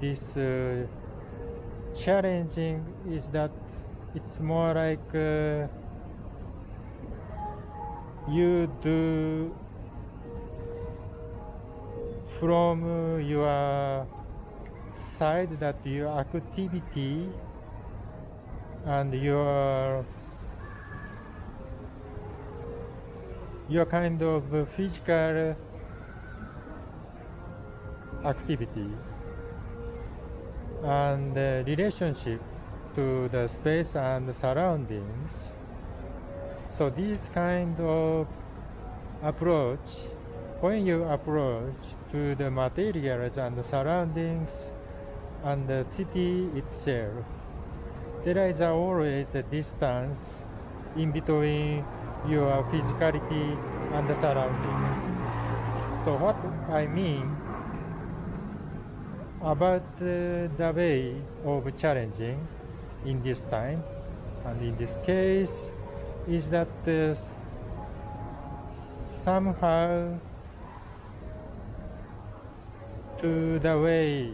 this challenging is that it's more like you do from your side that your activity and your kind of physical activity and the relationship to the space and the surroundings. So this kind of approach, when you approach to the materials and the surroundings and the city itself, there is always a distance in between your physicality and the surroundings. So what I mean about the way of challenging in this time and in this case is that somehow to the way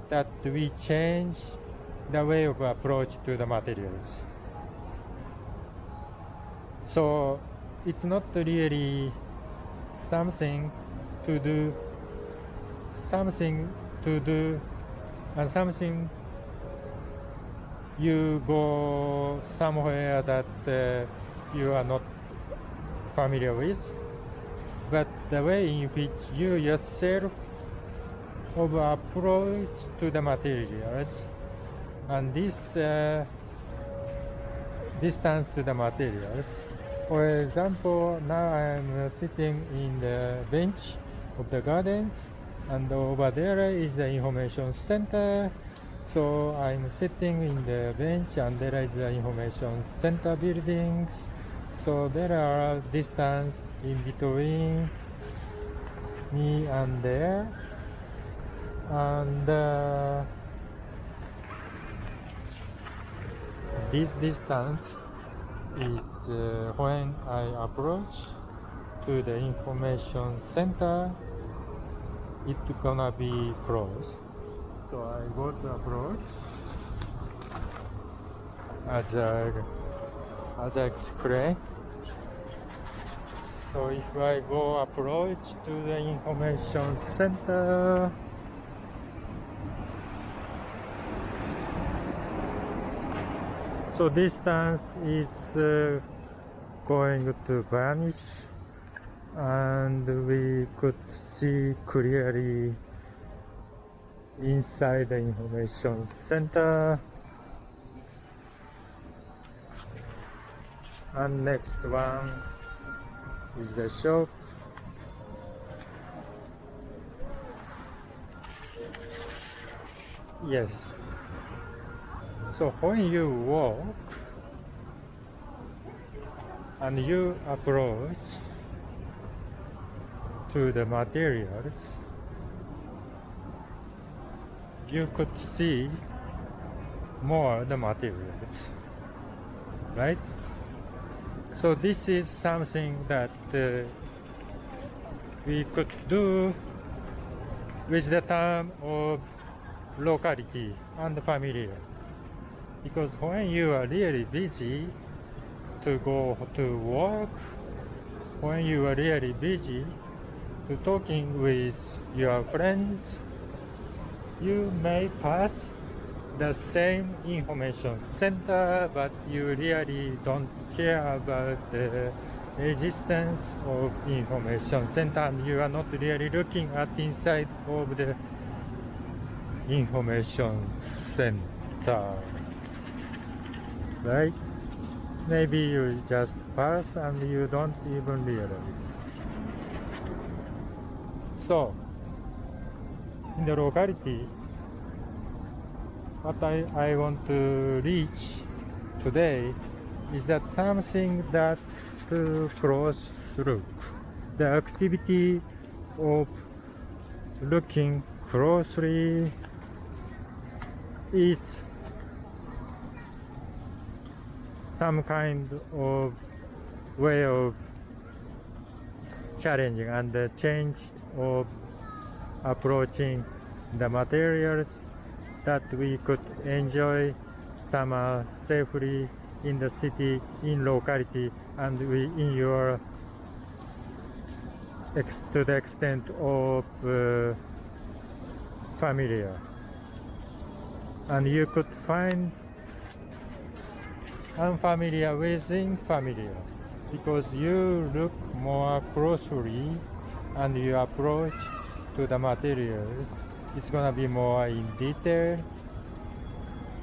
that we change the way of approach to the materials. So it's not really something to do and something you go somewhere that you are not familiar with, but the way in which you yourself of approach to the materials and this distance to the materials. For example, now I am sitting in the bench of the gardens, and over there is the information center. So I'm sitting in the bench and there is the information center buildings. So there are distance in between me and there. And this distance is when I approach to the information center, it's gonna be close. So I go to approach as I explained. So if I go approach to the information center, so distance is going to vanish and we could see clearly inside the information center. And next one is the shop. Yes. So when you walk and you approach to the materials, you could see more the materials, right? So this is something that we could do with the term of locality and familiar. Because when you are really busy to go to work, when you are really busy to talking with your friends, you may pass the same information center, but you really don't care about the existence of information center, and you are not really looking at inside of the information center, right? Maybe you just pass and you don't even realize. So in the locality, what I want to reach today is that something that to close look, the activity of looking closely is some kind of way of challenging and the change of approaching the materials that we could enjoy summer safely in the city, in locality, and in your to the extent of familiar. And you could find unfamiliar within familiar because you look more closely and your approach to the materials is gonna be more in detail.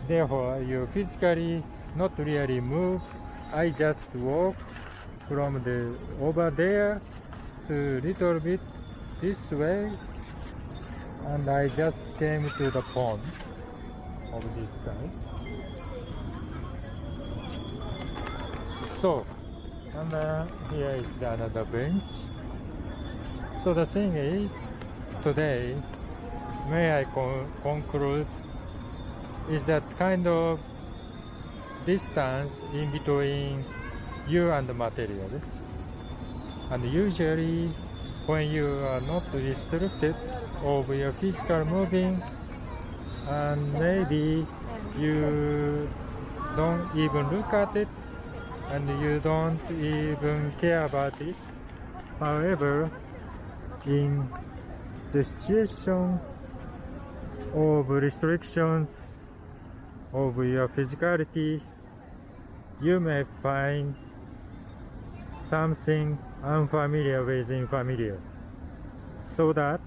Therefore, you physically not really move. I just walk from the over there to little bit this way, and I just came to the pond of this side. So, and here is another bench. So the thing is, today, may I conclude, is that kind of distance in between you and the materials. And usually, when you are not restricted of your physical moving, and maybe you don't even look at it, and you don't even care about it. However, in the situation of restrictions of your physicality, you may find something unfamiliar within familiar. So that